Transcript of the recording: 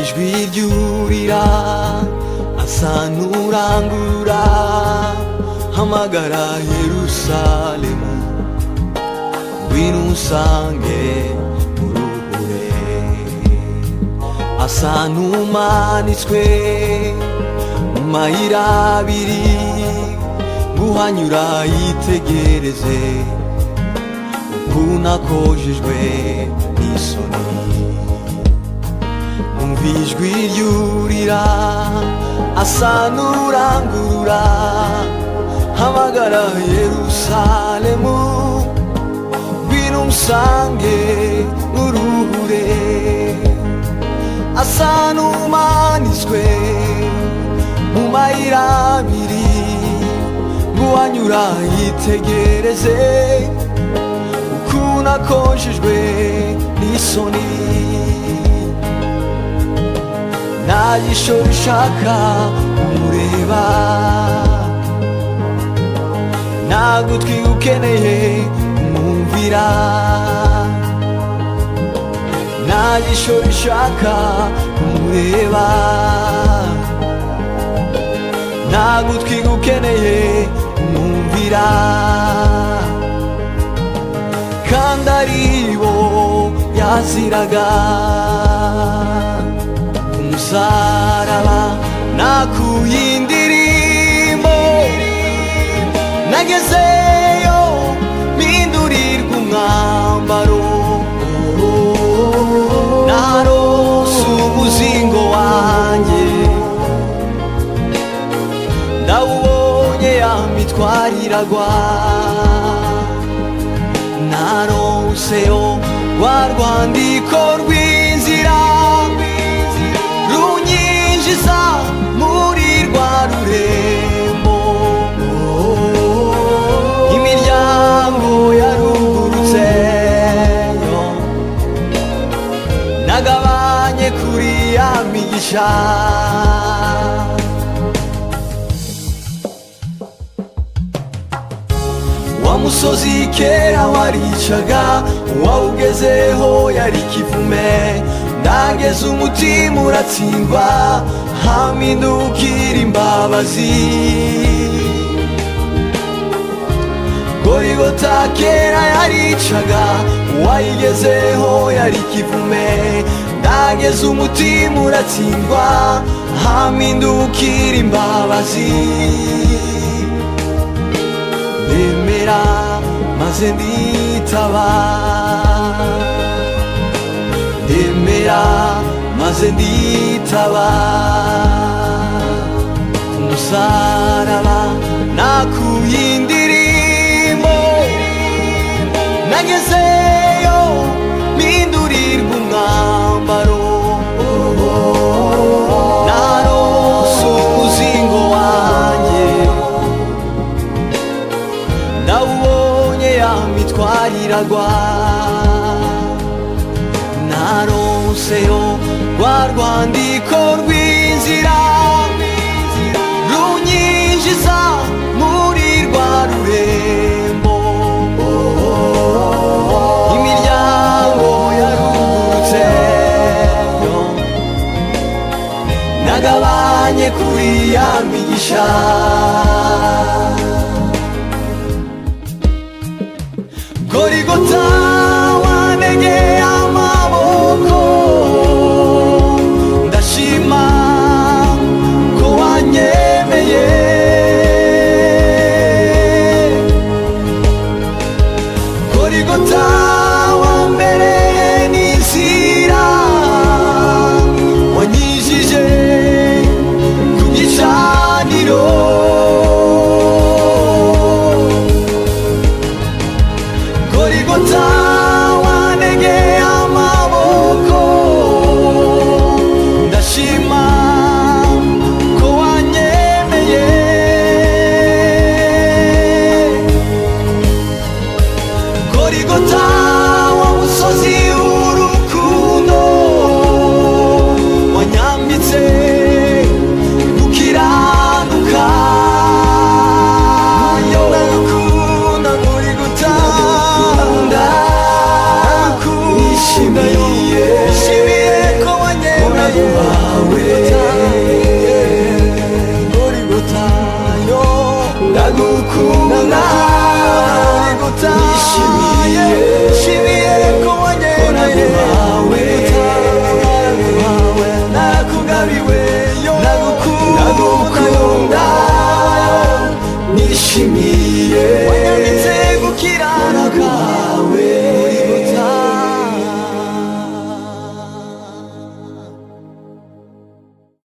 ijwi ryurira asa n'urangurura hamagara Yerusalemu ngwino unsange mu ruhure asa n'umanitswe mu mayira abiri nguhanyura yitegereze ukuntu akojejwe n'isoni umva ijwi ryurira asa n'urangurura hamagara Yerusalemu ngwino unsange mu ruhure asa n'umanitswe mu mayira abiri nguhanyura yitegereze ukuntu akojejwe n'isoni nta jisho rishaka kumureba nta gutwi ukeneye kumwumvira nta jisho rishaka kumureba nta gutwi ukeneye kumwumvira kandi aribo yaziraga umusaraba nakuye indirimbo nagezeyo mpindurirwa umwambaro narose umuzingo wanjye ndawubonye ya mitwaro iragwa naronseyo rwa rwandiko rw'inzira runyinjiza muri rwa rurembo imiryango yarugurutseyo nagabanye kuri ya migisha wa musozi kera waricaga uwawugezeho yari ikivume ndageze umutima uratsindwa hampindukira imbabazi Golgota kera yaricaga uwayigezeho yari ikivume ndageze umutima uratsindwa hampindukira imbabazi ndemera maze nditaba ndemera maze nditaba umusaraba nakuye indirimbo nagezeyo mpindurirwa umwambaro narose umuzingo wanjye ndawubonye ya mitwaro iragwa naronseyo rwa rwandiko rw'inzira runyinjiza muri rwa rurembo imiryango yarugurutseyo nagabanye kuri ya migisha Golgota